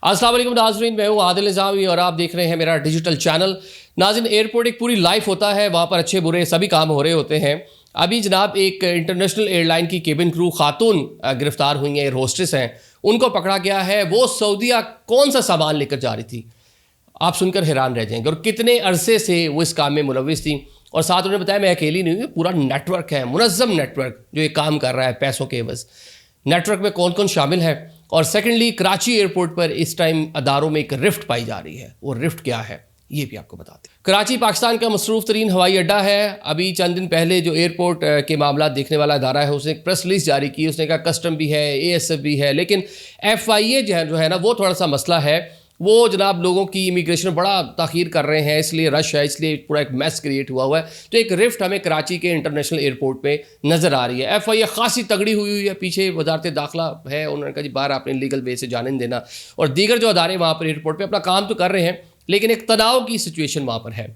अस्सलाम वालेकुम नाज़रीन, मैं हूँ आदिल निज़ामी और आप देख रहे हैं मेरा डिजिटल चैनल। नाज़रीन, एयरपोर्ट एक पूरी लाइफ होता है, वहाँ पर अच्छे बुरे सभी काम हो रहे होते हैं। अभी जनाब एक इंटरनेशनल एयरलाइन की केबिन क्रू खातून गिरफ्तार हुई हैं, एयर होस्टेस हैं, उनको पकड़ा गया है। वो सऊदीया कौन सा सामान लेकर जा रही थी, आप सुनकर हैरान रह जाएंगे। और कितने अरसे से वो इस काम में मुलविस थी। और साथ उन्होंने बताया मैं अकेली नहीं हूँ, पूरा नेटवर्क है, मुनज़्ज़म नेटवर्क जो ये काम कर रहा है पैसों के एवज़। नेटवर्क में कौन कौन शामिल है। और सेकेंडली, कराची एयरपोर्ट पर इस टाइम अदारों में एक रिफ्ट पाई जा रही है। वो रिफ्ट क्या है ये भी आपको बताते हैं। कराची पाकिस्तान का मसरूफ़ तरीन हवाई अड्डा है। अभी चंद दिन पहले जो एयरपोर्ट के मामला देखने वाला अदारा है, उसने एक प्रेस रिलीज जारी की। उसने कहा कस्टम भी है, ASF भी है, लेकिन FIA जो है ना, वो थोड़ा सा मसला है। वो जनाब लोगों की इमिग्रेशन बड़ा ताख़ीर कर रहे हैं, इसलिए रश है, इसलिए पूरा एक मैस क्रिएट हुआ है। तो एक रिफ्ट हमें कराची के इंटरनेशनल एयरपोर्ट पे नज़र आ रही है। FIA खासी तगड़ी हुई है, पीछे वजारत दाखिला है, उन्होंने कहा जी बाहर आपने लीगल बेस से जाने नहीं देना। और दीगर जो अदारे वहाँ पर एयरपोर्ट पर अपना काम तो कर रहे हैं, लेकिन एक तनाव की सिचुएशन वहाँ पर है।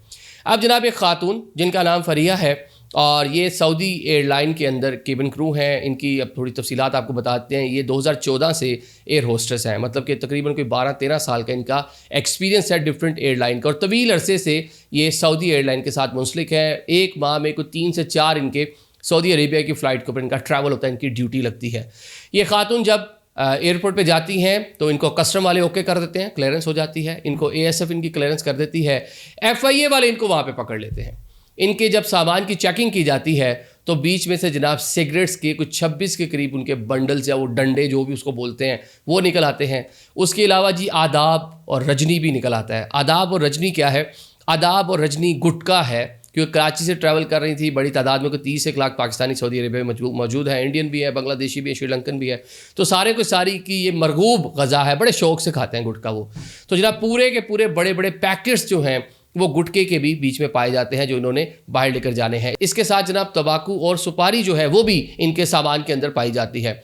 अब जनाब एक खातून जिनका नाम फरिया है और ये सऊदी एयरलाइन के अंदर केबिन क्रू हैं। इनकी अब थोड़ी तफसीलात आपको बताते हैं। ये 2014 से एयर होस्टेस हैं, मतलब कि तकरीबन कोई 12-13 साल का इनका एक्सपीरियंस है डिफरेंट एयरलाइन का। और तवील अरसे से ये सऊदी एयरलाइन के साथ मुंसलिक है। एक माह में कोई 3 से 4 इनके सऊदी अरेबिया की फ़्लाइट के ऊपर इनका ट्रैवल होता है, इनकी ड्यूटी लगती है। ये खातून जब एयरपोर्ट पे जाती हैं तो इनको कस्टम वाले ओके कर देते हैं, क्लियरेंस हो जाती है। इनको ASF इनकी क्लियरेंस कर देती है। FIA वाले इनको वहाँ पे पकड़ लेते हैं। इनके जब सामान की चेकिंग की जाती है तो बीच में से जनाब सिगरेट्स के कुछ 26 के करीब उनके बंडल्स या वो डंडे जो भी उसको बोलते हैं वो निकल आते हैं। उसके अलावा जी आदाब और रजनी भी निकल आता है। आदाब और रजनी क्या है? आदाब और रजनी गुटका है, क्योंकि कराची से ट्रैवल कर रही थी बड़ी तादाद में। कोई 30 लाख पाकिस्तानी सऊदी अरेबिया में मौजूद है। इंडियन भी है, बांग्लादेशी भी है, श्रीलंकन भी है। तो सारे को सारी की ये मरगूब गज़ा है, बड़े शौक से खाते हैं गुटका वो। तो जनाब पूरे के पूरे बड़े बड़े पैकेट्स जो हैं वो गुटके के भी बीच में पाए जाते हैं, जो इन्होंने बाहर लेकर जाने हैं। इसके साथ जनाब तंबाकू और सुपारी जो है वो भी इनके सामान के अंदर पाई जाती है।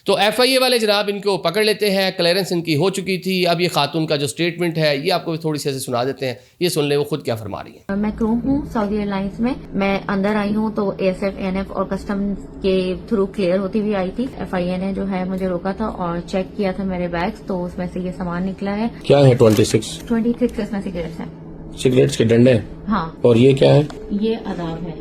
तो FIA वाले जनाब इनको पकड़ लेते हैं। क्लियरेंस इनकी हो चुकी थी। अब ये खातून का जो स्टेटमेंट है ये आपको थोड़ी सी ऐसे सुना देते हैं, ये सुन ले वो खुद क्या फरमा रही है। मैं क्रू हूँ सऊदी एयरलाइंस में। मैं अंदर आई हूँ तो ASF NF और कस्टम के थ्रू क्लियर होती हुई आई थी। FIA ने जो है मुझे रोका था और चेक किया था मेरे बैग्स, तो उसमें से ये सामान निकला है। क्या है? 26 इसमें सिगरेट्स हैं। सिगरेट्स के डंडे? हाँ। और ये क्या है? ये आदाब है।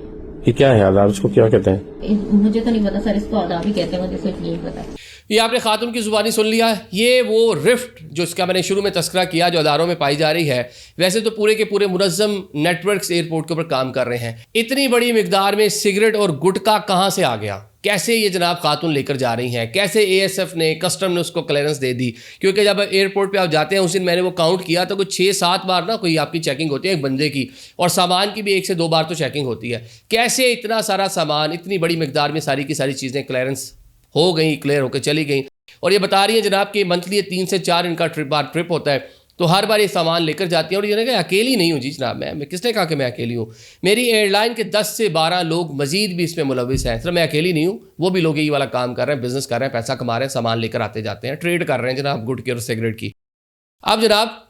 ये क्या है आदाब? इसको क्या कहते हैं? मुझे तो नहीं पता सर, इसको आदाब ही कहते हैं, मुझे सिर्फ यही पता है। ये आपने खातून की ज़ुबानी सुन लिया। ये वो रिफ्ट जो इसका मैंने शुरू में तस्करा किया जो अदारों में पाई जा रही है। वैसे तो पूरे के पूरे मुनज़्ज़म नेटवर्क्स एयरपोर्ट के ऊपर काम कर रहे हैं। इतनी बड़ी मिकदार में सिगरेट और गुटखा कहाँ से आ गया? कैसे ये जनाब खातून लेकर जा रही हैं? कैसे ASF ने, कस्टम ने उसको क्लियरेंस दे दी? क्योंकि जब एयरपोर्ट पे आप जाते हैं, उस दिन मैंने वो काउंट किया तो कुछ 6-7 बार ना कोई आपकी चेकिंग होती है एक बंदे की, और सामान की भी 1 से 2 बार तो चेकिंग होती है। कैसे इतना सारा सामान, इतनी बड़ी मिकदार में सारी की सारी चीज़ें क्लियरेंस हो गई, क्लियर होकर चली गई। और ये बता रही है जनाब कि मंथली 3 से 4 इनका ट्रिप होता है, तो हर बार ये सामान लेकर जाती हैं। और ये कहा अकेली नहीं हूँ जी जनाब, मैं किसने कहा कि मैं अकेली हूँ? मेरी एयरलाइन के 10 से 12 लोग मजीद भी इसमें मुलविस हैं। सिर्फ मैं अकेली नहीं हूँ, वो भी लोग यही वाला काम कर रहे हैं, बिजनेस कर रहे हैं, पैसा कमा रहे हैं, सामान लेकर आते जाते हैं, ट्रेड कर रहे हैं जनाब गुटके और सिगरेट की। अब जनाब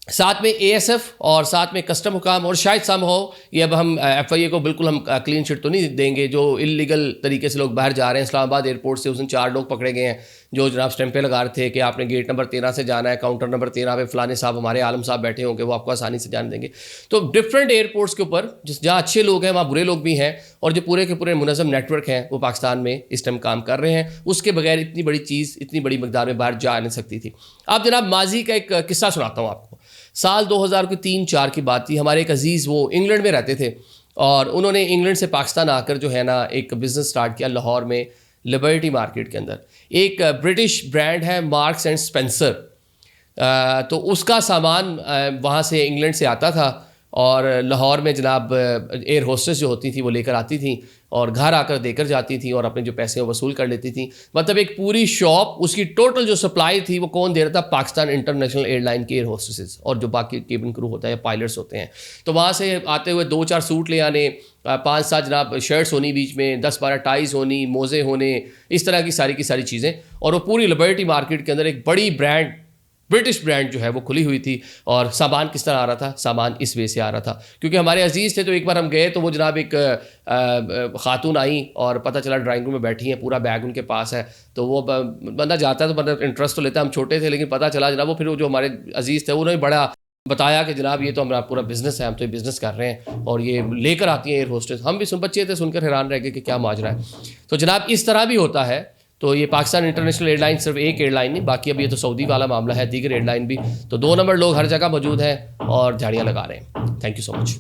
साथ में ASF और साथ में कस्टम हुकाम और शायद सम हो, ये अब हम FIA को बिल्कुल हम क्लीन चिट तो नहीं देंगे। जो इलीगल तरीके से लोग बाहर जा रहे हैं, इस्लामाबाद एयरपोर्ट से उस दिन 4 लोग पकड़े गए हैं जो जनाब स्टैंप पे लगा रहे थे कि आपने गेट नंबर 13 से जाना है, काउंटर नंबर 13 पे फ़लाने साहब हमारे आलम साहब बैठे होंगे, वो आपको आसानी से जाने देंगे। तो डिफरेंट एयरपोर्ट्स के ऊपर जहाँ अच्छे लोग हैं वहाँ बुरे लोग भी हैं, और जो पूरे के पूरे मुनज़्ज़म नेटवर्क हैं वो पाकिस्तान में इस टाइम काम कर रहे हैं। उसके बगैर इतनी बड़ी चीज़ इतनी बड़ी मकदार में बाहर जा नहीं सकती थी। अब जनाब माजी का एक किस्सा सुनाता हूँ आपको। साल 2003-4 की बात थी। हमारे एक अजीज़ वो इंग्लैंड में रहते थे और उन्होंने इंग्लैंड से पाकिस्तान आकर जो है ना एक बिज़नेस स्टार्ट किया लाहौर में, लिबर्टी मार्केट के अंदर। एक ब्रिटिश ब्रांड है मार्क्स एंड स्पेंसर, तो उसका सामान वहाँ से इंग्लैंड से आता था और लाहौर में जनाब एयर होस्टेस जो होती थी वो लेकर आती थी और घर आकर देकर जाती थी और अपने जो पैसे वसूल कर लेती थी। मतलब एक पूरी शॉप, उसकी टोटल जो सप्लाई थी वो कौन दे रहा था? पाकिस्तान इंटरनेशनल एयरलाइन के एयर होस्टेसेस और जो बाकी केबिन क्रू होता है, पायलट्स होते हैं। तो वहाँ से आते हुए 2-4 सूट ले आने, 5-7 जनाब शर्ट्स होनी, बीच में 10-12 टाइज होनी, मोज़े होने, इस तरह की सारी चीज़ें। और वो पूरी लिबर्टी मार्केट के अंदर एक बड़ी ब्रांड ब्रिटिश ब्रांड जो है वो खुली हुई थी। और सामान किस तरह आ रहा था? सामान इस वे से आ रहा था, क्योंकि हमारे अजीज़ थे। तो एक बार हम गए तो वो जनाब एक खातून आई और पता चला ड्राइंग रूम में बैठी हैं, पूरा बैग उनके पास है। तो वो बंदा जाता है तो बंदा इंटरेस्ट तो लेता है, हम छोटे थे लेकिन पता चला जनाब वो फिर वो जो हमारे अजीज़ थे उन्होंने बड़ा बताया कि जनाब ये तो हमारा पूरा बिज़नेस है, हम तो ये बिज़नेस कर रहे हैं और ये लेकर आती हैं एयर होस्टेस। हम भी बच्चे थे, सुनकर हैरान रह गए कि क्या माजरा है। तो जनाब इस तरह भी होता है। तो ये पाकिस्तान इंटरनेशनल एयरलाइन सिर्फ एक एयरलाइन नहीं, बाकी अब ये तो सऊदी वाला मामला है, दीगर एयरलाइन भी। तो 2 नंबर लोग हर जगह मौजूद हैं और झाड़ियाँ लगा रहे हैं। Thank you so much.